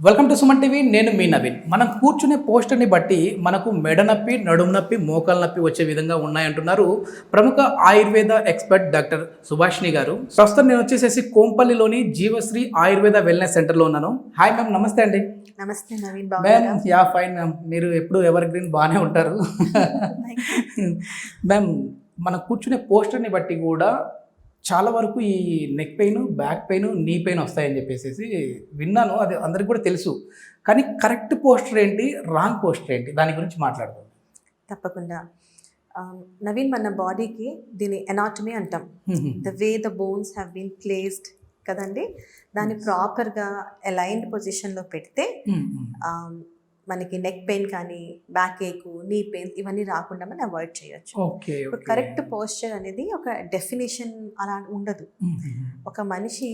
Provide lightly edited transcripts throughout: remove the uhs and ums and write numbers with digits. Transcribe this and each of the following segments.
Welcome to Suman TV. నేను మీ నవీన్. మనం కూర్చునే పోస్టర్ని బట్టి మనకు మెడ నొప్పి, నడుము నొప్పి, మోకాలు నొప్పి వచ్చే విధంగా ఉన్నాయంటున్నారు ప్రముఖ ఆయుర్వేద ఎక్స్పర్ట్ డాక్టర్ సుభాషిణి గారు. ప్రస్తుతం నేను వచ్చేసేసి కోంపల్లిలోని జీవశ్రీ ఆయుర్వేద వెల్నెస్ సెంటర్లో ఉన్నాను. హాయ్ మ్యామ్, నమస్తే అండి. నమస్తే Naveen. Ma'am yeah fine ma'am, మీరు ఎప్పుడు ఎవర్ గ్రీన్ బాగానే ఉంటారు. మ్యామ్, మనం కూర్చునే పోస్టర్ని బట్టి కూడా చాలా వరకు ఈ neck pain, back pain, knee pain వస్తాయని చెప్పేసి విన్నాను. అది అందరికి కూడా తెలుసు. కానీ కరెక్ట్ పోస్టర్ ఏంటి, రాంగ్ పోస్టర్ ఏంటి, దాని గురించి మాట్లాడుకుందాం. తప్పకుండా. నవీన్, మన బాడీకి దీని ఎనాటమీ అంటాం. The way the bones have been placed కదండి, దాన్ని ప్రాపర్గా అలైన్డ్ పొజిషన్లో పెడితే మనకి నెక్ పెయిన్ కానీ, బ్యాక్ ఏక్, నీ పెయిన్ ఇవన్నీ రాకుండా మనం అవాయిడ్ చేయొచ్చు. ఇప్పుడు కరెక్ట్ పోస్చర్ అనేది ఒక డెఫినేషన్ అలా ఉండదు. ఒక మనిషి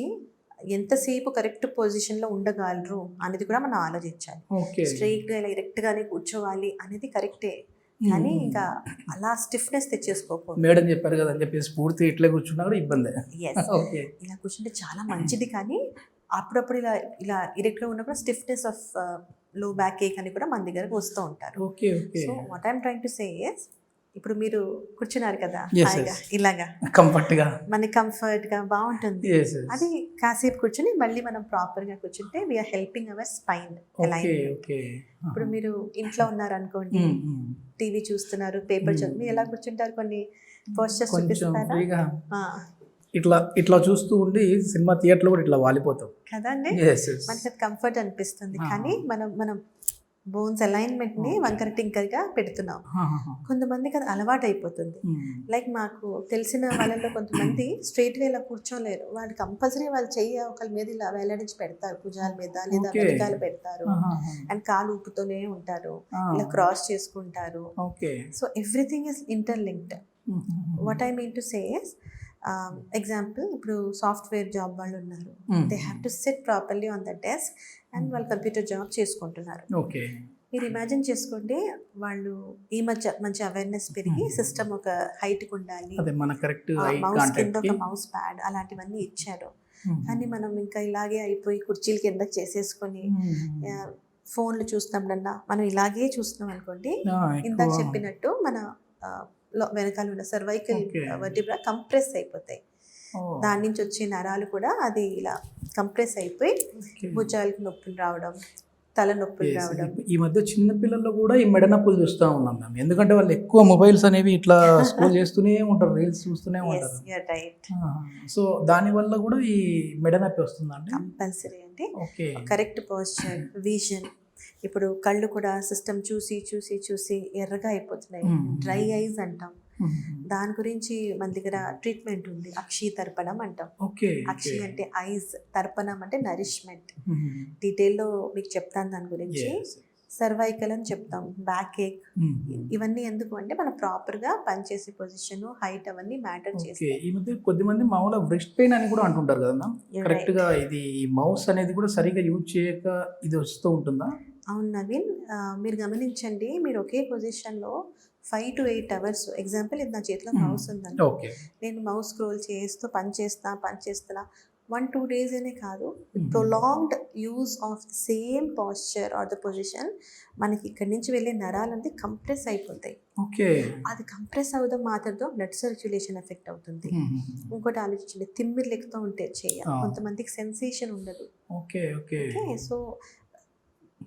ఎంతసేపు కరెక్ట్ పొజిషన్లో ఉండగలరు అనేది కూడా మనం ఆలోచించాలి. స్ట్రైట్గా ఇలా ఎరెక్ట్గానే కూర్చోవాలి అనేది కరెక్టే, కానీ ఇంకా అలా స్టిఫ్నెస్ తెచ్చేసుకోకూడదు. మేడం చెప్పారు కదా అని చెప్పేసి పూర్తి ఇట్లా కూర్చున్నా కూడా ఇబ్బంది. ఇలా కూర్చుంటే చాలా మంచిది, కానీ అప్పుడప్పుడు ఇలా ఇలా ఎరెక్ట్గా ఉన్నప్పుడు స్టిఫ్నెస్ ఆఫ్ లో బ్యాక్ ఏక్ అని కూడా మన దగ్గరకు వస్తూ ఉంటారు. So what I'm trying to say is, ఇప్పుడు మీరు కూర్చున్నారు కదా ఇలాగా కంఫర్ట్గా, మనకి కంఫర్ట్గా బాగుంటుంది. అది కాసేపు కూర్చొని మళ్ళీ మనం ప్రాపర్గా కూర్చుంటే we are helping our spine alignment. ఇప్పుడు మీరు ఇంట్లో ఉన్నారు అనుకోండి, టీవీ చూస్తున్నారు, పేపర్ చదువు, మీరు ఎలా కూర్చుంటారు? కొన్ని పోస్చర్స్ చూపిస్తారా? ఇట్లా ఇట్లా చూస్తూ ఉండి సినిమా థియేటర్లో కూడా ఇట్లా వాలిపోతాం కదండి. మనకి అది కంఫర్ట్ అనిపిస్తుంది, కానీ మనం బోన్స్ అలైన్మెంట్ ని వంకర టింకర్గా పెడుతున్నాం. కొంతమందికి అది అలవాటు అయిపోతుంది. లైక్ మాకు తెలిసిన వాళ్ళలో కొంతమంది స్ట్రైట్ గా ఇలా కూర్చోలేరు. వాళ్ళు కంపల్సరీ వాళ్ళు చెయ్యి ఒకరి మీద ఇలా వేలాడించి పెడతారు, భుజాల మీద లేదా వెనకాల పెడతారు, అండ్ కాలు ఊపుతూనే ఉంటారు, ఇలా క్రాస్ చేసుకుంటారు. So everything is interlinked. What I mean to say is, example, ఇప్పుడు సాఫ్ట్వేర్ జాబ్ వాళ్ళు ఉన్నారు, they have to SIT properly on the desk and వాళ్ళు కంప్యూటర్ జాబ్ చేసుకుంటున్నారు. మీరు ఇమాజిన్ చేసుకోండి, వాళ్ళు ఈ మధ్య మంచి అవేర్నెస్ పెరిగి సిస్టమ్ ఒక హైట్కి ఉండాలి, మౌస్ కింద ఒక మౌస్ ప్యాడ్ అలాంటివన్నీ ఇచ్చారు. కానీ మనం ఇంకా ఇలాగే అయిపోయి కుర్చీల కింద చేసేసుకొని ఫోన్లు చూస్తామన్నా మనం ఇలాగే చూస్తున్నాం అనుకోండి, ఇందాక చెప్పినట్టు మన వెనకాల ఉన్న సర్వైకల్ వర్టిబ్రా కంప్రెస్ అయిపోతాయి. దాని నుంచి వచ్చే నరాలు కూడా అది ఇలా కంప్రెస్ అయిపోయి భుజాలకు నొప్పులు రావడం, తల నొప్పులు రావడం. ఈ మధ్య చిన్న పిల్లల్లో కూడా ఈ మెడ నొప్పులు చూస్తూ ఉన్నాం మేము, ఎందుకంటే వాళ్ళు ఎక్కువ మొబైల్స్ అనేవి ఇట్లా స్క్రోల్ చేస్తూనే ఉంటారు, రీల్స్ చూస్తూనే ఉంటారు. సో దానివల్ల కూడా ఈ మెడ నొప్పి వస్తుందండి. కంపల్సరీ అండి. Correct posture, vision. ఇప్పుడు కళ్ళు కూడా సిస్టమ్ చూసి చూసి చూసి ఎర్రగా అయిపోతున్నాయి, డ్రై ఐస్ అంటాం. దాని గురించి మన దగ్గర ట్రీట్మెంట్ ఉంది, అక్షి తర్పణం అంటాం. అక్షి అంటే ఐస్, తర్పణం అంటే నరిష్మెంట్. డీటెయిల్లో మీకు చెప్తాను దాని గురించి. సర్వైకల్ అని చెప్తాం, బ్యాక్ ఏక్, ఇవన్నీ ఎందుకు అంటే మనం ప్రాపర్గా పనిచేసే పొజిషన్, హైట్ అవన్నీ మ్యాటర్ చేస్తాయి. ఈ మధ్య కొద్దిమంది మామూలుగా బ్రెస్ట్ పెయిన్ అని కూడా అంటుంటారు కదా మ్యామ్, కరెక్ట్గా ఇది మౌస్ అనేది కూడా సరిగా యూజ్ చేయక ఇది వస్తూ ఉంటుందా? అవును నవీన్, మీరు గమనించండి, మీరు ఒకే పొజిషన్లో 5 to 8 hours, ఎగ్జాంపుల్ ఇది నా చేతిలో మౌస్ ఉందండి, నేను మౌస్ స్క్రోల్ చేస్తూ పనిచేస్తున్నా 1-2 days అనే కాదు, prolonged use of the same posture or the position, మనకి ఇక్కడి నుంచి వెళ్ళే నరాలంటే కంప్రెస్ అయిపోతాయి. అది కంప్రెస్ అవ్వడం మాత్రంతో బ్లడ్ సర్క్యులేషన్ ఎఫెక్ట్ అవుతుంది. ఇంకోటి ఆలోచించండి, తిమ్మిర్లు ఎక్కుతూ ఉంటే కొంతమందికి సెన్సేషన్ ఉండదు. So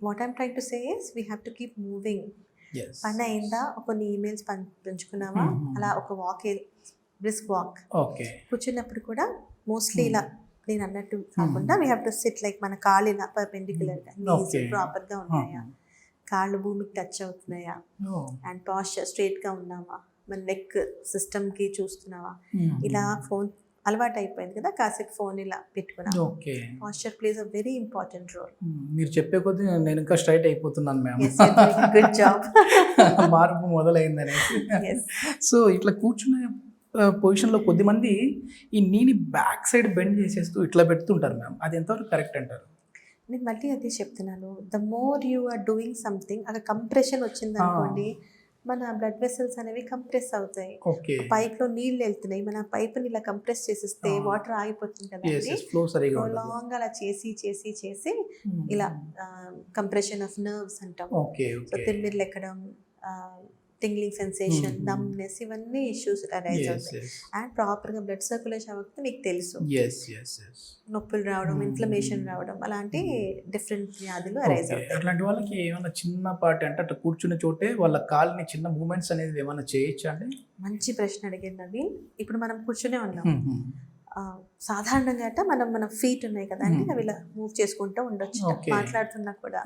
what I'm trying to say is, we have to keep moving. పని అయిందా, కొన్ని ఈమెయిల్స్ పంచుకున్నావా, అలా ఒక వాక్, బ్రిస్క్ వాక్, కూర్చున్నప్పుడు కూడా మోస్ట్లీ ఇలా నేను అన్నట్టు కాకుండా we have to SIT like మన కాళ్ళు ఇలా పర్పెండిక్యులర్గా, నీస్ ప్రాపర్గా ఉన్నాయా, కాళ్ళు భూమికి టచ్ అవుతున్నాయా, అండ్ పాస్చర్ స్ట్రైట్గా ఉన్నావా, మన నెక్ సిస్టమ్కి చూస్తున్నావా. ఇలా ఫోన్ అలవాటు అయిపోయింది కదా, కాసేపు ఫోన్ ఇలా పెట్టుకున్నా. Posture plays a very important role. మీరు చెప్పే కొద్దీ నేను ఇంకా స్ట్రైట్ అయిపోతున్నాను మ్యామ్. Good job. మార్పు మొదలైందనేసి. సో ఇట్లా కూర్చునే పొజిషన్లో కొద్దిమంది ఈ నీని బ్యాక్ సైడ్ బెండ్ చేసేస్తూ ఇట్లా పెడుతుంటారు మ్యామ్, అది ఎంతవరకు కరెక్ట్ అంటారు? నేను మళ్ళీ అదే చెప్తున్నాను, the more you are doing something, అక్కడ కంప్రెషన్ వచ్చింది అనుకోండి, మన బ్లడ్ వెసల్స్ అనేవి కంప్రెస్ అవుతాయి. ఓకే. పైప్ లో నీళ్ళు వెళ్తున్నాయి, మన పైప్ ని ఇలా కంప్రెస్ చేసిస్తే వాటర్ ఆగిపోతుంది కదండి. ఫ్లో సరిగా ఉండదు. లాంగ్ అలా చేసి చేసి చేసి ఇలా కంప్రెషన్ ఆఫ్ నర్వ్స్ అంటాం. ఓకే. సో తిమ్మిర్లు ఎక్కడం, టింగ్లింగ్ సెన్సేషన్, నమ్నెస్, ఇవన్నీ ఇష్యూస్ అరైజ్ అవుతాయి. అండ్ ప్రాపర్గా బ్లడ్ సర్క్యులేషన్ అవ్వకపోతే మీకు తెలుసు నొప్పులు రావడం, ఇన్ఫ్లమేషన్ రావడం, అలాంటి డిఫరెంట్ వ్యాధులు అరైజ్ అవుతాయి. అట్లాంటి వాళ్ళకి ఏమైనా చిన్నపాటి అంటే అట్లా కూర్చున్న చోటే వాళ్ళ కాల్ని చిన్న మూమెంట్స్ అనేది ఏమైనా చేయొచ్చా అండి? మంచి ప్రశ్న అడిగింది నవీన్. ఇప్పుడు మనం కూర్చునే ఉన్నాం, సాధారణంగా అంటే మన ఫీట్ ఉన్నాయి కదండి, అవి ఇలా మూవ్ చేసుకుంటూ ఉండొచ్చు మాట్లాడుతున్నా కూడా.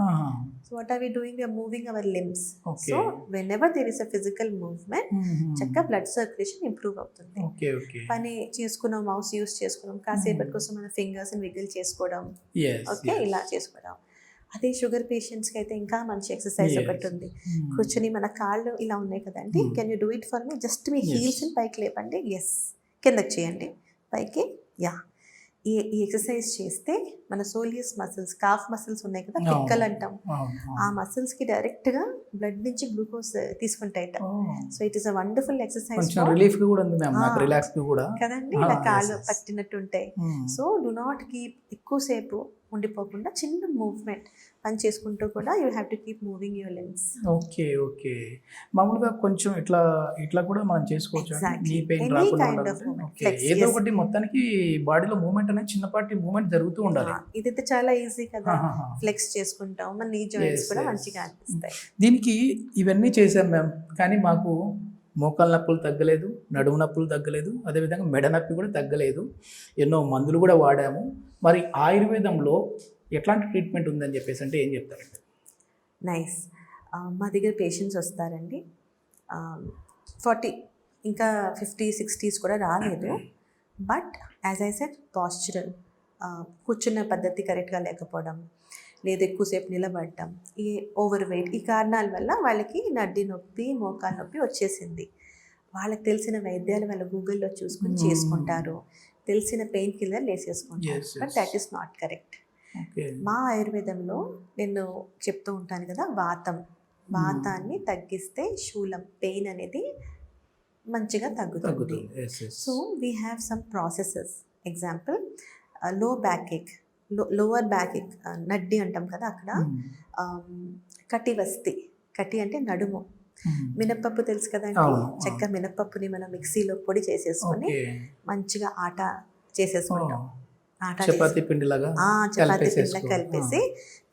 So what are we doing? We are moving our limbs. So whenever there is a physical movement, చక్కగా బ్లడ్ సర్క్యులేషన్ ఇంప్రూవ్ అవుతుంది. పని చేసుకున్నాం, మౌస్ యూస్ చేసుకున్నాం, కాసేపటి కోసం మన ఫింగర్స్ విగిల్ చేసుకోవడం, ఓకే, ఇలా చేసుకోవడం. అదే షుగర్ పేషెంట్స్కి అయితే ఇంకా మంచి ఎక్సర్సైజ్ ఒకటి ఉంది. కూర్చొని మన కాళ్ళు ఇలా ఉన్నాయి కదండి, can you do it for me? Just మీ హీల్స్ని పైకి లేపండి, ఎస్, కిందకి చేయండి, పైకి, యా. ఈ ఎక్సర్సైజ్ చేస్తే మన సోలియస్ మసిల్స్, కాఫ్ మసిల్స్ ఉన్నాయి కదా, పిక్కలు అంటాం, ఆ మసిల్స్కి డైరెక్ట్గా బ్లడ్ నుంచి గ్లూకోజ్ తీసుకుంటాయిట. So it is a wonderful exercise కదండి, ఇలా కాళ్ళు పట్టినట్టు ఉంటాయి. సో డు నాట్ కీప్ ఎక్కువసేపు ఉండిపోకుండా చిన్న మూవ్మెంట్ పని చేసుకుంటూ కూడా you have to keep moving your limbs. Okay. మామూలుగా కొంచెం ఇట్లా కూడా మనం చేసుకోవచ్చు, నీ పెయిన్ రాకుండా. ఏదో ఒకటి మొత్తానికి బాడీలో మూవ్మెంట్ అనేది చిన్నపాటి మూవ్మెంట్ జరుగుతూ ఉండాలి. ఇదైతే చాలా ఈజీ కదా, ఫ్లెక్స్ చేసుకుంటాం, మన నీ జాయింట్స్ కూడా మంచిగా అనిపిస్తాయి. దీనికి ఇవన్నీ చేసాం మ్యామ్, కానీ మాకు మోకాళ్ళ నొప్పులు తగ్గలేదు, నడుము నొప్పులు తగ్గలేదు, అదేవిధంగా మెడ నొప్పి కూడా తగ్గలేదు. ఎన్నో మందులు కూడా వాడాము. మరి ఆయుర్వేదంలో ఎట్లాంటి ట్రీట్మెంట్ ఉందని చెప్పేసి అంటే ఏం చెప్తారండి? నైస్. మా దగ్గర పేషెంట్స్ వస్తారండి, 40 ఇంకా 50, 60s కూడా రాలేదు. బట్ యాజ్ ఐ సెడ్, పాస్చురల్, కూర్చున్న పద్ధతి కరెక్ట్గా లేకపోవడం, లేదా ఎక్కువసేపు నిలబడటం, ఈ ఓవర్ వెయిట్, ఈ కారణాల వల్ల వాళ్ళకి నడ్డి నొప్పి, మోకాలు నొప్పి వచ్చేసింది. వాళ్ళకి తెలిసిన వైద్యాలు వాళ్ళు గూగుల్లో చూసుకుని చేసుకుంటారు, తెలిసిన పెయిన్ కిల్లర్ వేసేసుకుంటారు. But that is not correct. మా ఆయుర్వేదంలో నేను చెప్తూ ఉంటాను కదా, వాతాన్ని తగ్గిస్తే శూలం, పెయిన్ అనేది మంచిగా తగ్గుతుంది. So we have some processes. Example, లో బ్యాక్ ఏక్, లోవర్ బ్యాక్ ఏక్, నడ్డి అంటాం కదా, అక్కడ కటి వస్తి, కటి అంటే నడుము. మినప్పప్పు తెలుసు కదండి, చెక్క మినప్పప్పుని మనం మిక్సీలో పొడి చేసేసుకొని మంచిగా ఆట చేసేసుకుంటాం. చపాతీ పిండిలాగా కలిపేసి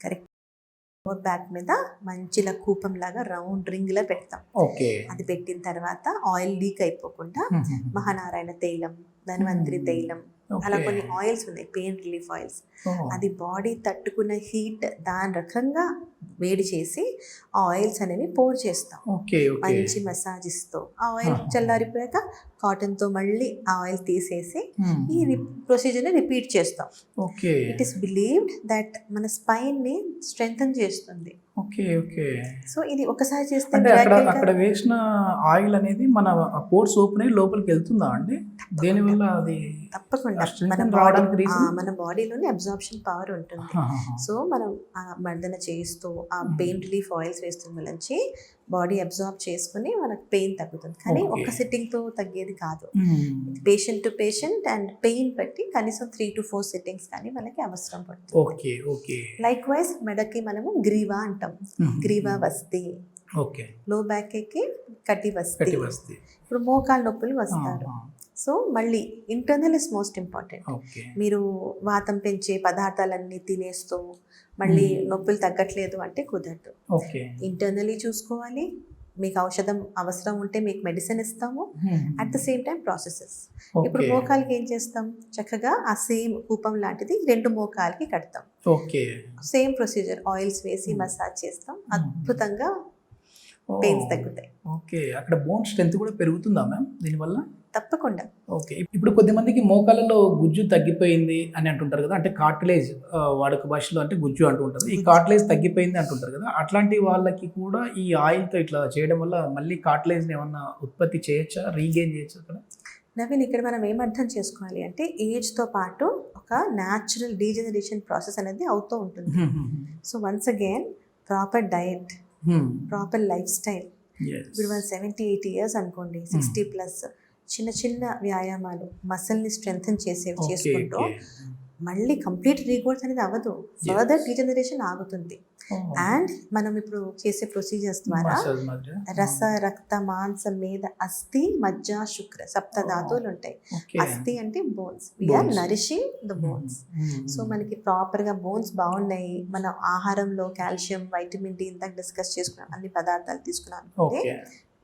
కరెక్ట్ బ్యాక్ మీద మంచిలా కూపంలాగా రౌండ్ రింగ్లా పెడతాం. అది పెట్టిన తర్వాత ఆయిల్ లీక్ అయిపోకుండా మహానారాయణ తైలం, ధన్వంతరి తైలం, అలా కొన్ని ఆయిల్స్ ఉన్నాయి, పెయిన్ రిలీఫ్ ఆయిల్స్. అది బాడీ తట్టుకున్న హీట్ దాని రకంగా వేడి చేసి ఆ ఆయిల్స్ అనేవి పోర్ చేస్తాం. మంచి మసాజ్ ఇస్తూ ఆ ఆయిల్ చల్లారిపోయాక కాటన్తో మళ్ళీ ఆ ఆయిల్ తీసేసి ఈ ప్రొసీజర్ని రిపీట్ చేస్తాం. ఇట్ ఈస్ బిలీవ్డ్ దట్ మన స్పైన్ని స్ట్రెంగ్తన్ చేస్తుంది. సో ఇది ఒకసారి చేస్తే అక్కడ వేసిన ఆయిల్ అనేది మన పోర్స్ ఓపెన్ అయ్యి లోపలికి వెళ్తుందా అండి? దేనివల్ల అది? తప్పకుండా మన బాడీలోనే అబ్జార్ప్షన్ పవర్ ఉంటుంది. సో మనం మర్దన చేస్తూ ఆ పెయిన్ రిలీఫ్ ఆయిల్స్ వేస్తున్న నుంచి బాడీ అబ్జార్బ్ చేసుకుని మనకు పెయిన్ తగ్గుతుంది. కానీ ఒక సిట్టింగ్తో తగ్గేది కాదు, patient to patient and pain బట్టి కనీసం 3 to 4 సిట్టింగ్స్ కానీ మనకి అవసరం పడుతుంది. లైక్ వైజ్ మెడకి మనము గ్రీవా అంటాం, గ్రీవా వస్తి. లో బ్యాక్ కి కటి వస్తి. ఇప్పుడు మోకాలు నొప్పులు వస్తారు. సో మళ్ళీ ఇంటర్నల్ ఇస్ మోస్ట్ ఇంపార్టెంట్. మీరు వాతం పెంచే పదార్థాలన్నీ తినేస్తూ మళ్ళీ నొప్పులు తగ్గట్లేదు అంటే కుదరదు. ఇంటర్నలీ చూసుకోవాలి. మీకు ఔషధం అవసరం ఉంటే మీకు మెడిసిన్ ఇస్తాము. At the same time processes. ఇప్పుడు మోకాలకి ఏం చేస్తాం, చక్కగా ఆ సేమ్ కూపం లాంటిది 2 మోకాలకి కడతాం. సేమ్ ప్రొసీజర్, ఆయిల్స్ వేసి మసాజ్ చేస్తాం, అద్భుతంగా పెయిన్స్ తగ్గుతాయి. అక్కడ బోన్ స్ట్రెంత్ కూడా పెరుగుతుందా మ్యామ్ దీనివల్ల? తప్పకుండా. ఇప్పుడు కొద్దిమందికి మోకాళ్ళలో గుజ్జు తగ్గిపోయింది అని అంటుంటారు కదా, అంటే కార్టిలేజ్ వాడుక భాషలో అంటే గుజ్జు అంటూ ఉంటారు. ఈ కార్టిలేజ్ తగ్గిపోయింది అంటుంటారు కదా, అట్లాంటి వాళ్ళకి కూడా ఈ ఆయిల్తో ఇట్లా చేయడం వల్ల మళ్ళీ కార్టిలేజ్ని ఏమన్నా ఉత్పత్తి చేయొచ్చా, రీగెయిన్ చేయొచ్చా? అక్కడ నవీన్, ఇక్కడ మనం ఏం అర్థం చేసుకోవాలి అంటే ఏజ్తో పాటు ఒక న్యాచురల్ డీజనరేషన్ ప్రాసెస్ అనేది అవుతూ ఉంటుంది. So once again proper diet, proper life style, ఇప్పుడు వాళ్ళు 70-80 ఇయర్స్ అనుకోండి, 60+ చిన్న చిన్న వ్యాయామాలు మసిల్ని స్ట్రెంగ్తన్ చేసేవి చేసుకుంటూ మళ్ళీ కంప్లీట్ రీగ్రోత్ అనేది అవ్వదు, ఫర్దర్ డీజనరేషన్ ఆగుతుంది. అండ్ మనం ఇప్పుడు చేసే ప్రొసీజర్స్ ద్వారా రస రక్త మాంస మేధ అస్థి మజ్జ శుక్ర సప్త ధాతువులు ఉంటాయి. అస్థి అంటే bones, we are nourishing the bones. So మనకి ప్రాపర్గా బోన్స్ బాగున్నాయి, మన ఆహారంలో కాల్షియం వైటమిన్ డి ఇందాక డిస్కస్ చేసుకున్నాం, అన్ని పదార్థాలు తీసుకున్నాం అంటే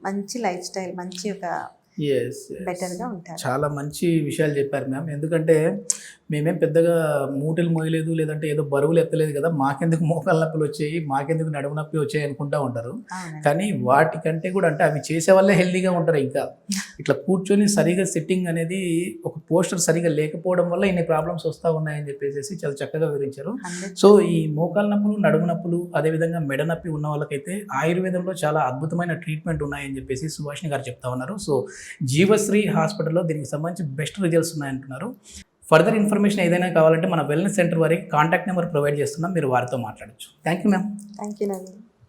మంచి లైఫ్ స్టైల్, మంచి ఒక బెటర్గా ఉంటారు. చాలా మంచి విషయాలు చెప్పారు మ్యామ్. ఎందుకంటే మేమేం పెద్దగా మూటలు మోయలేదు, లేదంటే ఏదో బరువులు ఎత్తలేదు కదా, మాకెందుకు మోకాళ్ళ నొప్పులు వచ్చాయి, మాకెందుకు నడుము నొప్పి వచ్చాయి అనుకుంటా ఉంటారు. కానీ వాటికంటే కూడా అంటే అవి చేసే వాళ్ళే హెల్దీగా ఉంటారు. ఇంకా ఇట్లా కూర్చొని సరిగా సిట్టింగ్ అనేది ఒక పోస్టర్ సరిగా లేకపోవడం వల్ల ఇన్ని ప్రాబ్లమ్స్ వస్తూ ఉన్నాయని చెప్పేసి చాలా చక్కగా వివరించారు. సో ఈ మోకాళ్ళ నొప్పులు, నడుము నొప్పులు, అదేవిధంగా మెడ నొప్పి ఉన్న వాళ్ళకైతే ఆయుర్వేదంలో చాలా అద్భుతమైన ట్రీట్మెంట్ ఉన్నాయని చెప్పేసి సుభాషిణి గారు చెప్తా ఉన్నారు. సో జీవశ్రీ హాస్పిటల్లో దీనికి సంబంధించి బెస్ట్ రిజల్ట్స్ ఉన్నాయంటున్నారు. ఫర్దర్ ఇన్ఫర్మేషన్ ఏదైనా కావాలంటే మన వెల్నెస్ సెంటర్ వారికి కాంటాక్ట్ నెంబర్ ప్రొవైడ్ చేస్తున్నాం, మీరు వారితో మాట్లాడచ్చు. Thank you ma'am. Thank you Naveen.